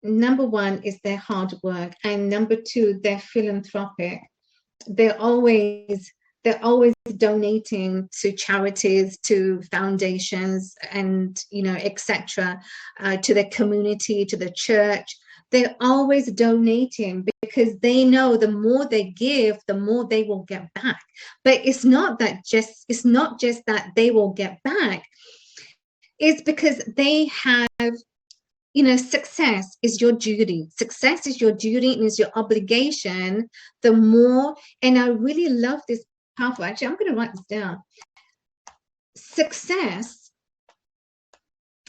number one is their hard work, and number two, they're philanthropic. They're always donating to charities, to foundations, and etc., to the community, to the church. They're always donating because they know the more they give, the more they will get back. But it's not just that they will get back. It's because they have, success is your duty. Success is your duty and is your obligation. The more, and I really love this powerful, actually, I'm going to write this down. Success,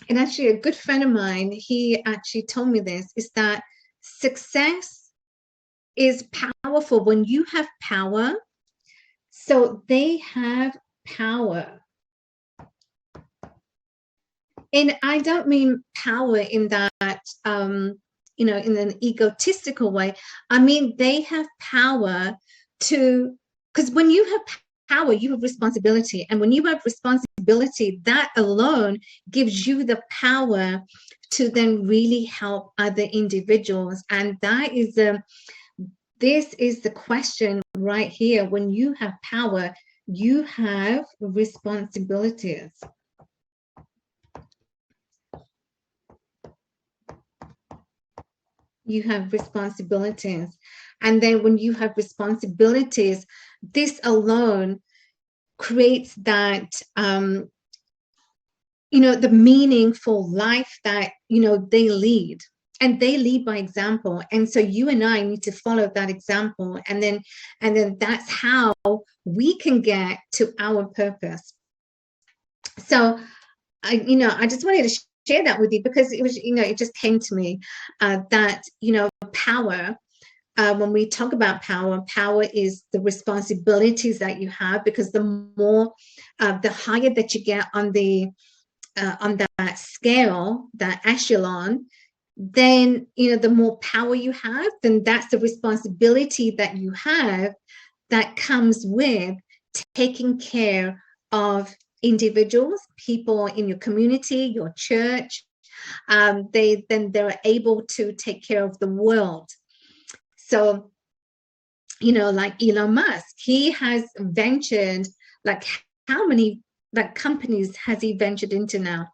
and actually a good friend of mine, he actually told me this, is that success is powerful when you have power. So they have power. And I don't mean power in that, in an egotistical way. I mean, they have power to, because when you have power, you have responsibility. And when you have responsibility, that alone gives you the power to then really help other individuals. And that is this is the question right here. When you have power, you have responsibilities. You have responsibilities. And then when you have responsibilities, this alone creates that, the meaningful life that, they lead. And they lead by example. And so you and I need to follow that example. And then that's how we can get to our purpose. So, I just wanted to share that with you because it was, it just came to me that, power, when we talk about power, power is the responsibilities that you have, because the more, the higher that you get on that scale, that echelon, then, the more power you have, then that's the responsibility that you have that comes with taking care of individuals, people in your community, your church. They're able to take care of the world. So, like Elon Musk, he has ventured, like how many companies has he ventured into now?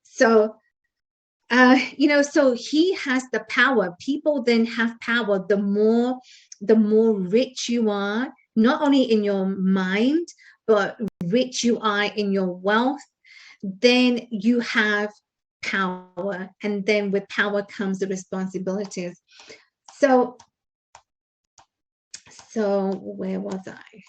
So, so he has the power. People then have power. The more rich you are, not only in your mind, but rich you are in your wealth, then you have power. And then with power comes the responsibilities. So where was I?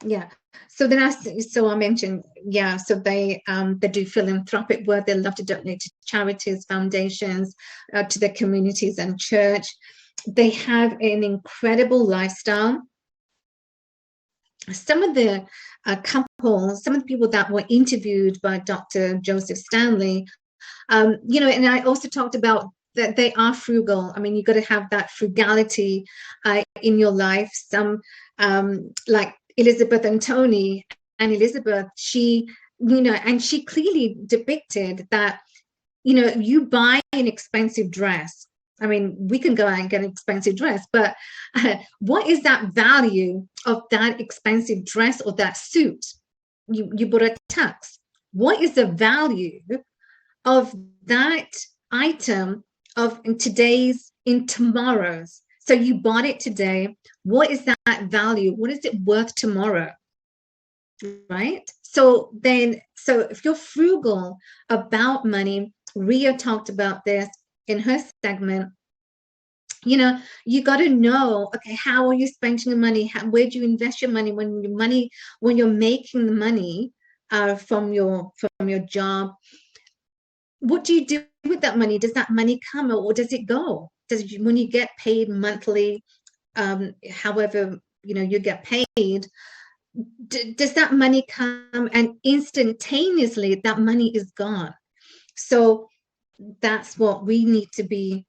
Yeah. So then I mentioned, yeah, so they do philanthropic work. They love to donate to charities, foundations, to their communities and church. They have an incredible lifestyle. Some of the couples, some of the people that were interviewed by Dr. Joseph Stanley, and I also talked about that they are frugal. I mean, you got to have that frugality in your life. Some like Elizabeth and Tony, and Elizabeth, she, and she clearly depicted that, you buy an expensive dress. I mean, we can go out and get an expensive dress, but what is that value of that expensive dress or that suit? You bought a tux. What is the value of that item of in tomorrow's? So you bought it today. What is that value? What is it worth tomorrow? Right? So if you're frugal about money, Ria talked about this in her segment, you got to know, okay, how are you spending the money? Where do you invest your money when you're making the money from your job? What do you do with that money? Does that money come or does it go? When you get paid monthly, however, you get paid, does that money come and instantaneously that money is gone? So that's what we need to be,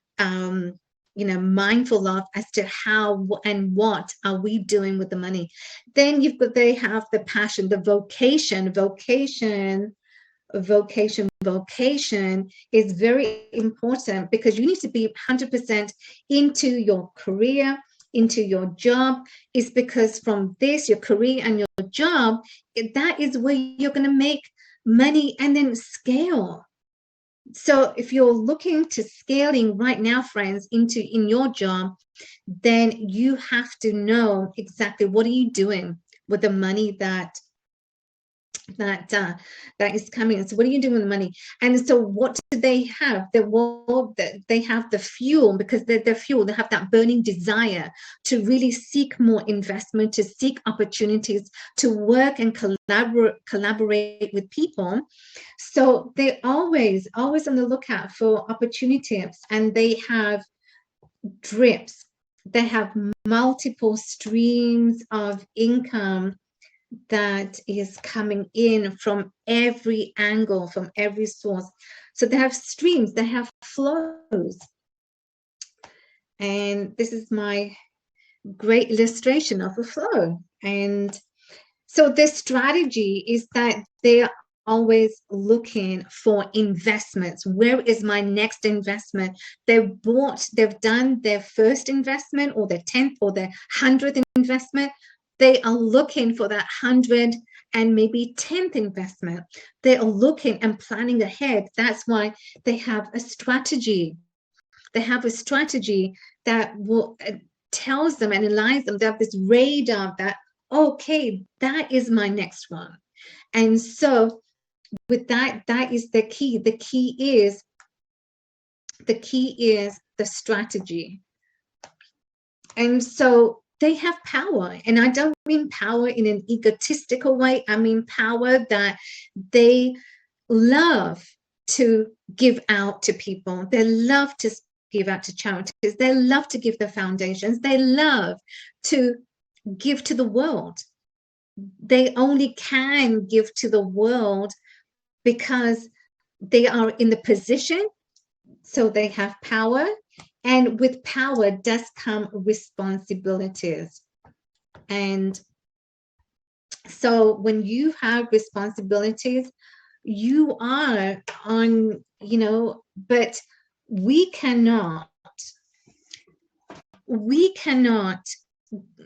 mindful of, as to how and what are we doing with the money. Then they have the passion, the vocation. Vocation vocation. Vocation is very important because you need to be 100% into your career, into your job. Is because from this, your career and your job, that is where you're going to make money and then scale. So if you're looking to scaling right now, friends, in your job, then you have to know exactly what are you doing with the money that is coming. So what are you doing with the money? And so what do they have? They have the fuel, because they're fuel. They have that burning desire to really seek more investment, to seek opportunities, to work and collaborate with people. So they're always on the lookout for opportunities, and they have drips. They have multiple streams of income that is coming in from every angle, from every source. So they have streams, they have flows. And this is my great illustration of a flow. And so their strategy is that they're always looking for investments. Where is my next investment? They've done their first investment, or their 10th or their 100th investment. They are looking for that 100th and maybe 10th investment. They are looking and planning ahead. That's why they have a strategy. They have a strategy that will tells them and aligns them. They have this radar that, okay, that is my next one. And so with that is the key. The key is the strategy. And so they have power, and I don't mean power in an egotistical way. I mean power that they love to give out to people. They love to give out to charities. They love to give to foundations. They love to give to the world. They only can give to the world because they are in the position, so they have power. And with power does come responsibilities. And so when you have responsibilities, you are on, but we cannot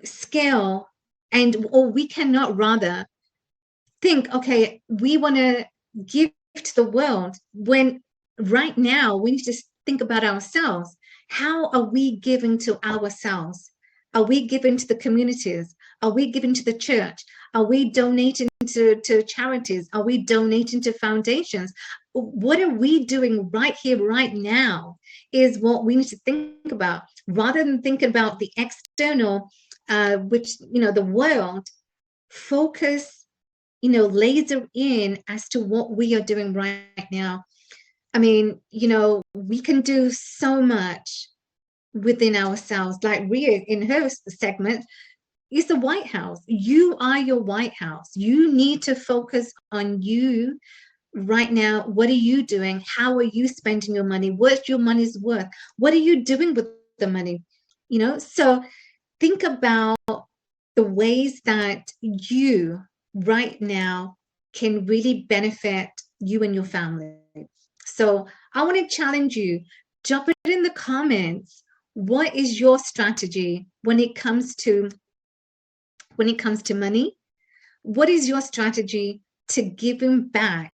scale, or we cannot rather think, okay, we want to give to the world, when right now we need to think about ourselves. How are we giving to ourselves? Are we giving to the communities? Are we giving to the church? Are we donating to charities? Are we donating to foundations? What are we doing right here, right now, is what we need to think about, rather than think about the external, which, the world. Focus, laser in as to what we are doing right now. I mean, we can do so much within ourselves. Like Ria in her segment is the White House. You are your White House. You need to focus on you right now. What are you doing? How are you spending your money? What's your money's worth? What are you doing with the money? So think about the ways that you right now can really benefit you and your family. So I want to challenge you, drop it in the comments. What is your strategy when it comes to money? What is your strategy to giving back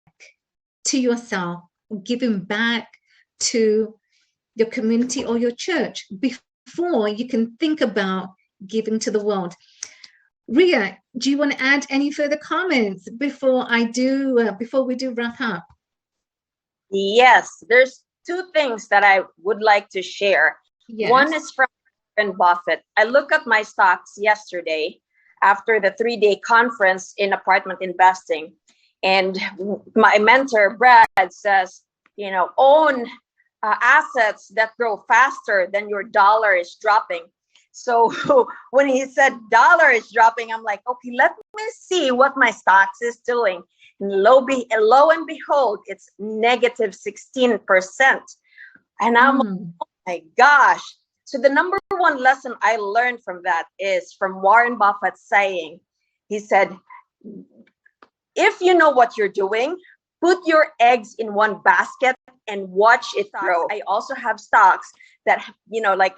to yourself, giving back to your community or your church, before you can think about giving to the world? Ria, do you want to add any further comments before we do wrap up? Yes, there's two things that I would like to share. Yes. One is from Warren Buffett. I looked at my stocks yesterday after the 3-day conference in apartment investing, and my mentor Brad says, own assets that grow faster than your dollar is dropping. So when he said dollar is dropping, I'm like, okay, let me see what my stocks is doing. And lo and behold, it's negative 16%. And I'm like, oh my gosh. So the number one lesson I learned from that is from Warren Buffett saying, he said, if you know what you're doing, put your eggs in one basket and watch it grow. I also have stocks that, like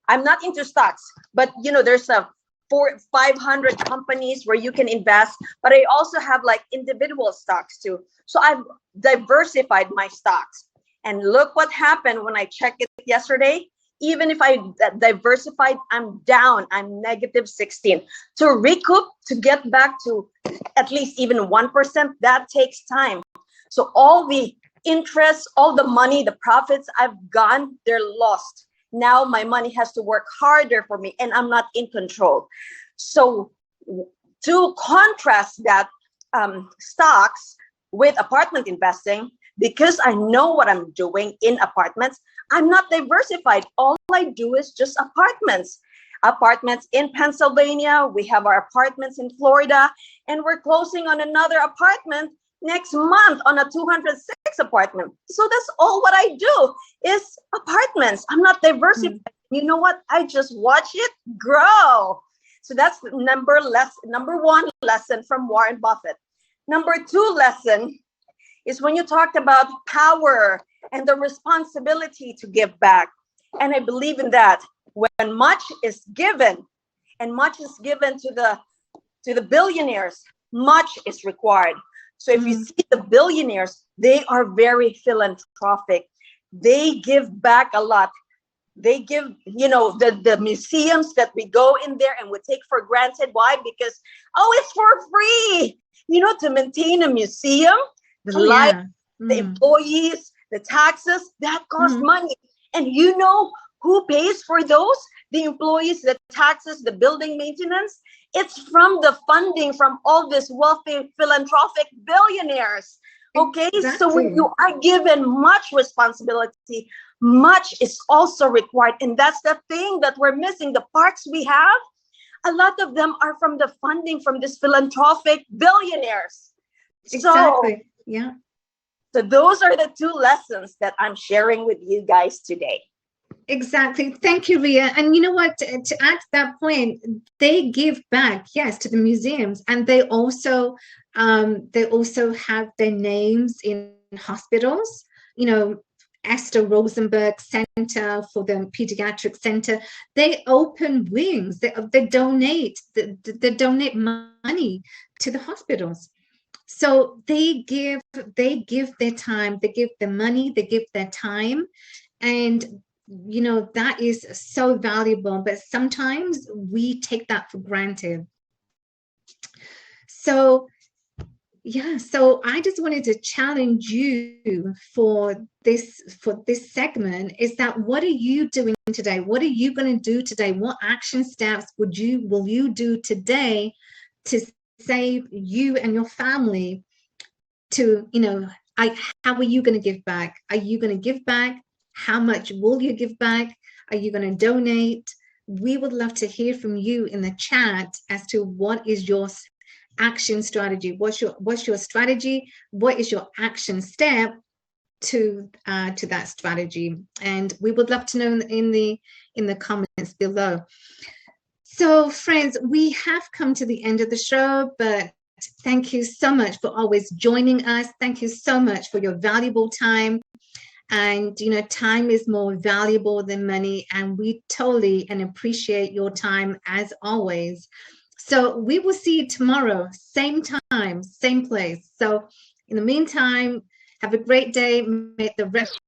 I'm not into stocks, but there's 500 companies where you can invest, but I also have like individual stocks too. So I've diversified my stocks, and look what happened when I checked it yesterday. Even if I diversified, I'm down. I'm negative 16. To recoup, to get back to at least even 1%, that takes time. So all the interest, all the money, the profits I've gone, they're lost. Now my money has to work harder for me, and I'm not in control. So to contrast that, stocks with apartment investing, because I know what I'm doing in apartments, I'm not diversified. All I do is just apartments. Apartments in Pennsylvania. We have our apartments in Florida, and we're closing on another apartment next month on a 206 apartment. So that's all what I do is apartments. I'm not diversified. You know what? I just watch it grow. So that's the number one lesson from Warren Buffett. Number two lesson is when you talked about power and the responsibility to give back. And I believe in that. When much is given, and much is given to the billionaires, much is required. So if you see the billionaires, they are very philanthropic. They give back a lot. They give, the museums that we go in there and we take for granted. Why? Because, it's for free. To maintain a museum, the the employees, the taxes, that cost money. And who pays for those? The employees, the taxes, the building maintenance. It's from the funding from all these wealthy philanthropic billionaires. Okay, exactly. So when you are given much responsibility, much is also required. And that's the thing that we're missing. The parks we have, a lot of them are from the funding from these philanthropic billionaires. Exactly. Yeah. So those are the two lessons that I'm sharing with you guys today. Exactly. Thank you, Ria. And you know what, to add to that point, they give back, yes, to the museums, and they also have their names in hospitals. Esther Rosenberg Center for the Pediatric Center, they open wings, they donate money to the hospitals. So they give their time, they give their money, they give their time, and that is so valuable, but sometimes we take that for granted. So I just wanted to challenge you for this segment, is that what are you doing today? What are you going to do today? What action steps will you do today to save you and your family? To how are you going to give back? Are you going to give back? How much will you give back? Are you going to donate? We would love to hear from you in the chat as to what is your action strategy. What's your strategy? What is your action step to that strategy? And we would love to know in the comments below. So friends, we have come to the end of the show, but thank you so much for always joining us. Thank you so much for your valuable time. And time is more valuable than money, and we totally appreciate your time as always. So we will see you tomorrow, same time, same place. So in the meantime, have a great day. May the rest